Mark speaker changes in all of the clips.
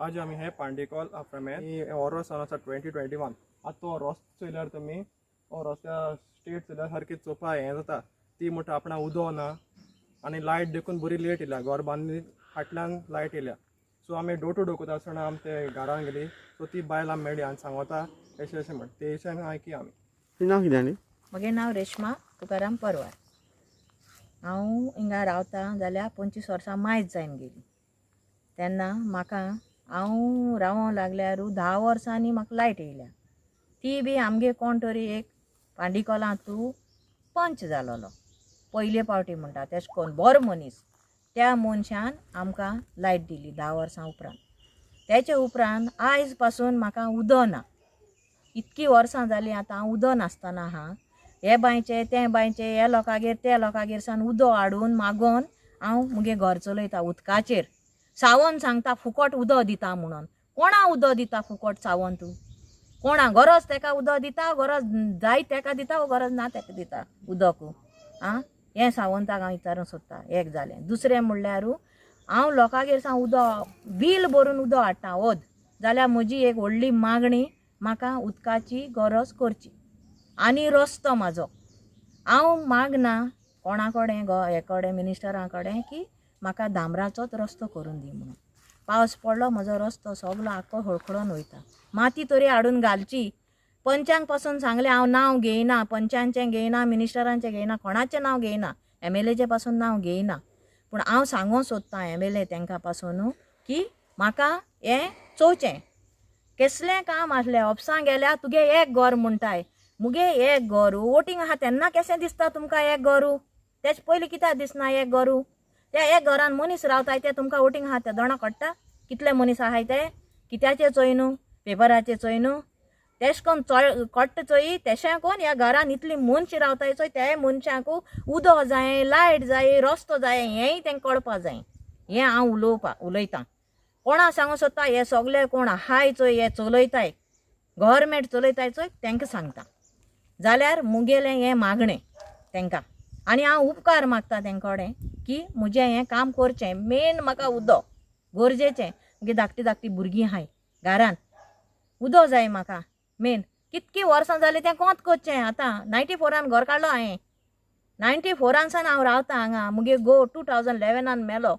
Speaker 1: आज आम्ही हे पांडेकॉल आफ्रमेन ऑरो सन आसा 2021 आतां तो रस्तो चोयल्यार तुमी हो रस्त्या स्टेट चोयल्यार सारकी चोपा हें जाता ती म्हणटा आपणा उदो ना आनी लायट देखून बरी लेट येयल्या घर बांदली फाटल्यान लायट येयल्या सो आमी डोर टू डोर कोता आसतना आमी ते घरान गेली सो ती बायल आमी मेळ्ळी आनी सांगता अशें अशें म्हण ते अशें आयकी आमी.
Speaker 2: तुजें नांव कितें आनी?
Speaker 3: म्हजें नांव रेश्मा तुकाराम परवार. हांव हिंगा रावतां जाल्यार 25 वर्सां मायज जायन गेली. तेन्ना म्हाका हांव रावोंक लागल्यार 10 वर्सांनी म्हाका लायट येयल्या. ती बी आमगे कोण तरी एक पांडीकॉलांतू पंच जालोलो पयले पावटी म्हणटा तेश कोन्न बरो मनीस. त्या मनशान आमकां लायट दिली 10 वर्सां उपरांत. तेचे उपरांत आयज पासून म्हाका उदो ना. इतकी वर्सां जालीं आतां हांव उदो नासतना आहा. हे बांयचे ते बांयचे हे लोकागेर ते लोकागेर सावन उदो हाडून मागोवन हांव मुगे घर चलयता उदकाचेर. सावन सांगता फुकट उदो दिता म्हणून. कोणा उदो दिता फुकट सावन तूं? कोणा गरज तेका उदो दिता, गरज जाय तेका दिता, गरज ना तेका दिता उदक? आं हें सावंताक हांव विचारूंक सोदतां. एक जालें. दुसरें म्हणल्यार हांव लोकागेर सावन उदो बील भरून उदो हाडटा वोद जाल्यार म्हजी एक व्हडली मागणी म्हाका उदकाची गरज करची आनी रस्तो म्हाजो. हांव मागना कोणा कडेन हे कडेन मिनिस्टरा कडेन की म्हाका दामराचोच रस्तो करून दी म्हणून. पावस पडलो म्हजो रस्तो सगलो आख्खो हळखळोन वयता. माती तरी हाडून घालची. पंचांक पासून सांगलें हांव नांव घेयना, पंचांचें घेयना, मिनिस्टरांचें घेयना, कोणाचें नांव घेयना, MLAचें पासून नांव घेयना. पूण हांव सांगूंक सोदतां MLA तेंकां पासून की म्हाका हें चोवचें. कसलें काम आसलें ऑफिसां गेल्यार तुगे एक घर म्हणटाय. मुगे एक घर वोटींग आहा तेन्ना केशें दिसता तुमकां एक घरू? तेच पयलीं कित्याक दिसना एक घरू? त्या एक घरान मनीस रावताय ते तुमकां वोटींग आहा ते दोणा कट्टा कितले मनीस आहाय ते? कित्याचे चोय न्हू? पेपराचे चोय न्हू? तेश कोन कट्ट चोय तेशें कोन ह्या घरान इतली मनशी रावताय चोय ते मनशांक उदो जाय, लायट जाय, रस्तो जाय हेंय तेंकां कळपा जाय. हें हांव उलयतां. कोणा सांगूं सोदता हे सगळे कोण आहाय चोय हे चलयताय गव्हर्मेंट चलयताय चोय तेंकां सांगता. जाल्यार मुगेलें हें मागणें तेंकां आनी हांव उपकार मागता तेंच्या कडेन की म्हजें हें काम करचें. मेन म्हाका उदो गरजेचें. मुगे धाकटी धाकटी भुरगीं आहाय घरान उदो जाय म्हाका मेन. कितकी वर्सां जालीं तें कोंत करचें. आतां 94 घर काडलो हांवें. 94 सावन हांव रावतां हांगा. मुगे घोव 2011 मेलो.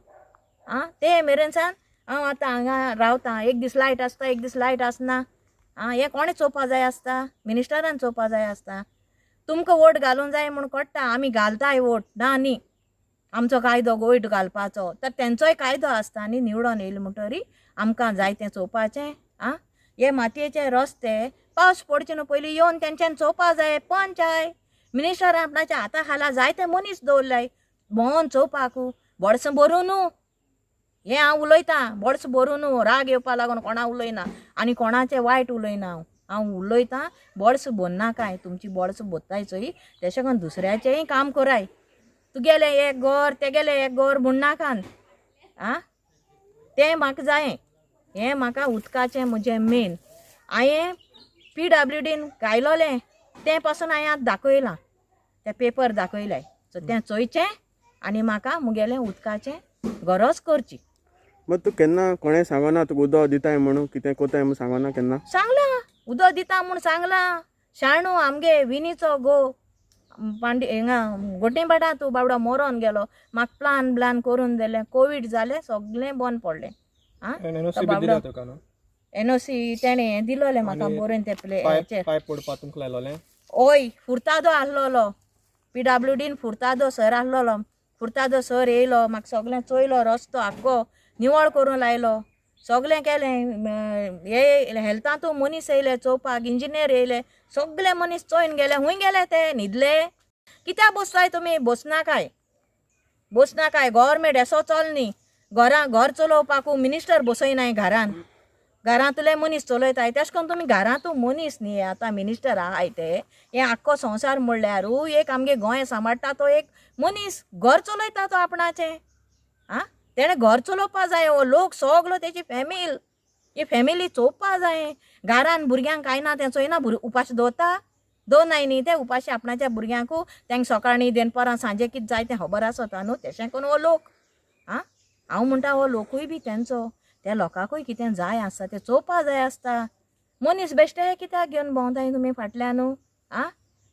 Speaker 3: ते मेरेन सावन हांव आतां हांगा रावतां. एक दीस लायट आसता, एक दीस लायट आसना. हें कोणें चोवपा जाय आसता? मिनिस्टरान चोवपा जाय आसता. तुमकां वोट घालूंक जाय म्हूण कट्टा आमी घालताय वोट ना न्ही. आमचो कायदो वोट घालपाचो तर तेंचोय कायदो आसता न्ही. निवडून येयले म्हणटरी आमकां जाय तें चोवपाचें. हे मातयेचे रस्ते पावस पडचे न्हू पयलीं येवन तेंच्यान चोवपा जाय. पंचाय मिनिस्टर आपणाच्या हाता खाला जायते मनीस दवरलाय भोंवन चोवपाक. बोड्स भरून हें हांव उलयतां. बोड्स भरून राग येवपा लागून कोणा उलयना आनी कोणाचें वायट उलयना. हांव उलयतां बोड्स भरनाकाय. तुमची बोड्स भरताय चोय तेशें करून दुसऱ्याचेंय काम कराय. तुगेलें एक घर तेगेलें एक घर म्हणनाकान. तें म्हाका जायें. हें म्हाका उदकाचें म्हजें मेन. हांवें PWDन गायलोलें तें पासून हांवें आतां दाखयलां. तें पेपर दाखयलाय सो तें चोयचें आनी म्हाका मुगेलें उदकाचें गरज करची.
Speaker 2: मग तूं केन्ना कोणें सांगना तुका उदो दिताय म्हणून कितें कोताय म्हणून सांगना केन्ना?
Speaker 3: सांगलां उदो दिता म्हूण सांगलां. शाणू आमगे विनीचो घोव हिंगा गोटेंबाटा तूं बाबडो मरोन गेलो. म्हाका प्लान करून दिलें. कोवीड जालें सगळें बंद पडलें. NOC तेणें दिलोलें म्हाका बरोवन ते
Speaker 1: पायप पडपा तुमकां लायलोलें.
Speaker 3: ओय फुर्तादो आहलोलो. PWDन फुर्तादो सर आहलोलो. फुर्तादो सर येयलो म्हाका सगळें चोयलो. रस्तो आख्खो निवळ करून लायलो. सगळें केलें. हे हेल्थांतू मनीस येयले चोवपाक. इंजिनियर येयले. सगळे मनीस चोयन गेले. हूंय गेले ते न्हिदले. कित्याक बसताय तुमी? बसनाकाय. गव्हर्मेंट एसो चल न्ही. घर चलोवपाकू मिनिस्टर बसयनाय घरान. घरांतले मनीस चलयताय तेश कोन्न तुमी घरांतू मनीस न्ही. आतां मिनिस्टर आहाय ते हे आख्खो संवसार म्हणल्यार एक आमगे गोंय सांबाळटा तो एक मनीस घर चलयता तो आपणाचें. तेणें घर चलोवपा जाय. हो लोक सगलो तेजी फॅमिली चोवपा जाय. घरान भुरग्यांक कांय ना तें चोयना. उपाशी दवरनाय न्ही ते उपाशी आपणाच्या भुरग्यांक तेंक सकाळी दनपारां सांजे कितें जाय तें खबर आसता न्हू. तेशें कोन्न हो लोक हांव म्हणटा हो लोकूय बी तेंचो. त्या लोकांकूय कितें जाय आसता तें चोवपा जाय आसता. मनीस बेश्टे कित्याक घेवन भोंवताय तुमी फाटल्यान आ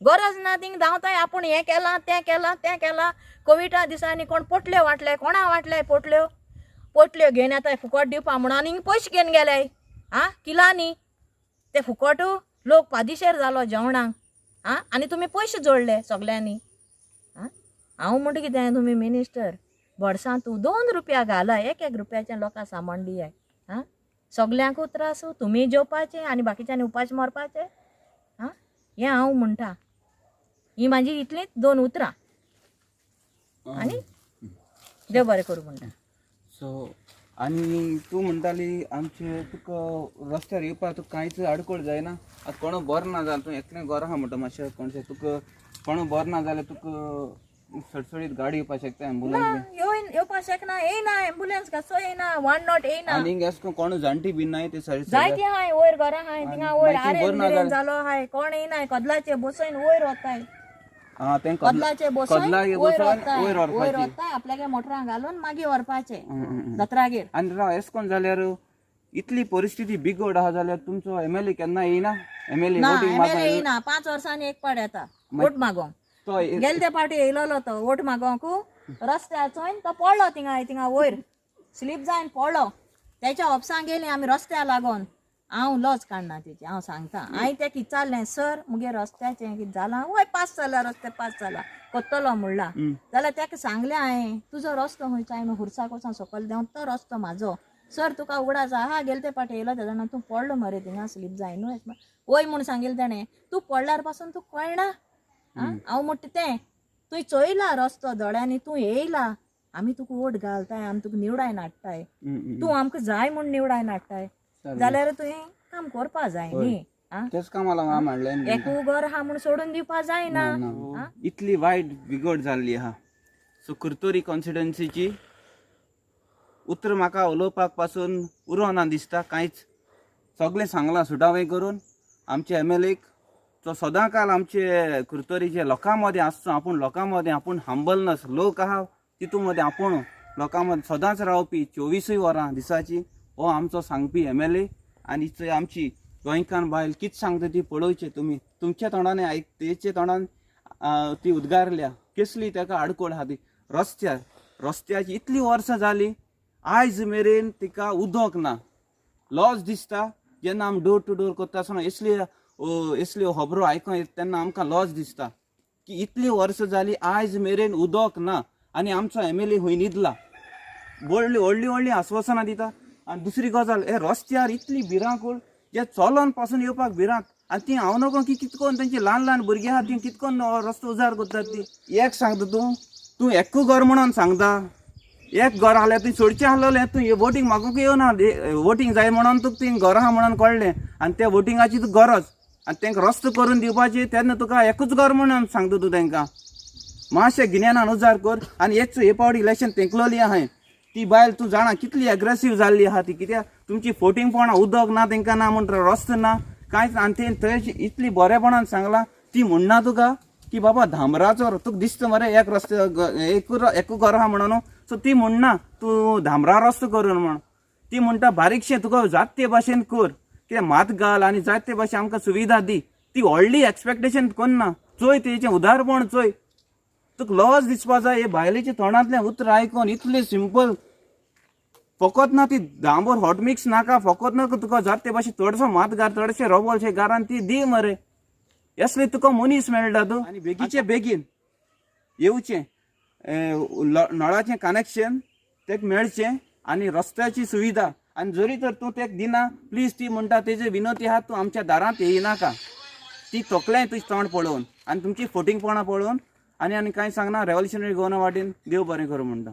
Speaker 3: गरज ना थिंग धांवताय आपूण हें केलां तें केलां तें केलां. कोविडा दिसांनी कोण पोटल्यो वाटले कोणा वाटले पोटल्यो घेवन येताय फुकट दिवपा म्हणून आनी हिंग पयशे घेवन गेले किलांनी ते फुकट लोक पादेशेर जालो जेवणाक आनी तुमी पयशे जोडले सगल्यांनी हांव म्हणटा कितें तुमी मिनिस्टर बडसां तूं 2 रुपया घाला 1 रुपयाचें लोकांक सामान दियाय सगल्यांकू त्रास तुमी जेवपाचें आनी बाकीच्यांनी उपास मरपाचें हें हांव म्हणटा. ही म्हाजी इतलींच 2 उतरां आनी देव बरें करूं म्हणटा.
Speaker 4: सो आनी तूं म्हणटाली आमचे तुका रस्त्यार येवपाक तुका कांयच आडखळ जायना. आतां कोणू बरो ना जाल्यार तूं एकलें घर आहा म्हणटा मातशें कोणशें तुका कोणू बरो ना जाल्यार तुका सडसडीत गाडी येवपाक शकता एम्बुलन्स
Speaker 3: येवपाक शकना येयना एम्बुलन्स कसो येयना 108 येयना
Speaker 4: आनी हिंग कोणू जाणटी बीन नाय ते सायड
Speaker 3: जायती हाय वयर घरां हाय थिंगा वयर आरेन जालो हाय कोण येयनाय कदलाचे बसोन वयर वताय कदलाचे बसोन वयर वताय आपल्यागे मोटरां घालून मागीर व्हरपाचे दोतरागेर.
Speaker 4: आनी राव एश कोन्न जाल्यार इतली परिस्थिती बिगड आहा जाल्यार तुमचो एमएलए केन्ना येयना. एमएलए
Speaker 3: येयना 5 वर्सांनी एक पाड येता वोट मागोंक. गेले ते पाटी येयलो तो वोट मागोंक रस्त्याचोय तो पडलो थिंगा वयर स्लीप जावन पडलो. त्याच्या ऑफिसांक गेली आमी रस्त्या लागोन हांव लॉज काडना तेची हांव सांगता. हांवें तें विचारलें सर मुगे रस्त्याचें कितें जालां वय पास जाला रस्ते पास जाला कोत्तलो म्हणला जाल्यार तेका सांगलें हांवें तुजो रस्तो खंयचो हांवें हुर्साक वचोन सकयल देंवन तो रस्तो म्हाजो सर तुका उगडास आहा गेले ते पाटी येयलो तेजना तूं पडलो मरे थिंगा स्लीप जायन वय म्हूण सांगिल्लें तेणें. तूं पडल्यार पासून तुका कळना हांव म्हणटा तें तुवें चोयला रस्तो दोळ्यांनी तूं येयला आमी तुका वोट घालताय आमी तुका निवडायन हाडटाय तूं आमकां जाय म्हूण निवडायन हाडटाय जाल्यार तुवें काम करपा जाय न्ही.
Speaker 4: तेच कामाला हांव हाडलें
Speaker 3: एकू घर आहा म्हूण सोडून दिवपा जायना.
Speaker 4: इतली वायट बिगड जाल्ली आहा. सो कुर्तोरी कॉन्स्टिट्युएन्सीची उतर म्हाका उलोवपाक पासून उरोना दिसता कांयच. सगळें सांगलां सुटावें करून आमच्या एमएलएक तो सदां काल आमचे कुर्तोरीचे लोकां मदें आसचो आपूण लोकां मदें आपूण हंबलनस लोक आहा तितू मदें आपूण लोकां मदें सदांच रावपी 24 वरां दिसाची हो आमचो सांगपी एमएलए. आनी चोय आमची गोंयकार बायल कितें सांगता ती पळोवचें तुमी तुमच्या तोंडान तेचे तोंडान ती उद्गारल्या कसली ताका आडकोळ आहा ती रस्त्याची इतली वर्सां जालीं आयज मेरेन तिका उदक ना. लॉज दिसता जेन्ना आमी डोर टू डोर करता आसतना असल्यो खबरो आयकूं येता तेन्ना आमकां लॉज दिसता की इतली वर्सां जालीं आयज मेरेन उदक ना आनी आमचो एमएलए खंय न्हिदला. व्हडलीं आश्वासनां दिता. आनी दुसरी गजाल हे रस्त्यार इतली भिरांकूळ जे चलोन पासून येवपाक भिरांत आनी ती हांव नकळो की कितकोन तेंची ल्हान भुरगीं आहा ती कितकोन रस्तो उजार करतात ती. एक सांगता तूं एकू घर म्हणून सांगता एक घर आहलें तुवें सोडचें आहलें तूं वोटींग मागूंक येवना वोटींग जाय म्हणून तुका ती घर आहा म्हणून कळ्ळें आनी त्या वोटिंगाची तुका गरज आनी तांकां रस्तो करून दिवपाची तेन्ना तुका एकूच घर म्हणून सांगता तूं तांकां. मातशें गिन्यानान उजार कर. आनी हे पावटी इलेक्शन तेंकलोली आहाय ती बायल तूं जाणा कितली एग्रेसीव जाल्ली आहा ती कित्याक तुमची फोटींग पोणा उदक ना तांकां ना म्हणटा रस्तो ना कांयच आनी तें थंय इतली बरेपणान सांगलां ती म्हणना तुका की बाबा धांबराचो तुका दिसता मरे एक रस्ते एकू घर आहा म्हणून सो ती म्हणना तूं धांबरा रस्तो करून म्हण. ती म्हणटा बारीकशें तुका जात ते भाशेन कर कितें मात घाल आनी जाय ते भाशेन आमकां सुविधा दी. ती व्हडली एक्सपेक्टेशन करना चोय तेचें उदारपण चोय तुका लॉस दिसपा जाय. हे बायलेच्या तोंडांतलें उतर आयकून इतलें सिंपल फकत ना ती दांबोर हॉट मिक्स नाका फकत ना तुका जात ते भाशेन थोडसो मात घाल थोडेशें रबलशें घारान ती दी मरे. असले तुका मनीस मेळटा तूं. आनी बेगीचे बेगीन येवचें नळाचें कनेक्शन तेका मेळचें आनी रस्त्याची सुविधा आनी जरी तर तूं तेका दिना प्लीज ती म्हणटा तेजे विनंती आहा तूं आमच्या दारांत येयनाका. ती तोकलें तुजें तोंड पळोवन आनी तुमची फोटींगपणां पळोवन आनी कांय सांगना रेव्होल्युशनरी गोवना वाटेन देव बरें करूं म्हणटा.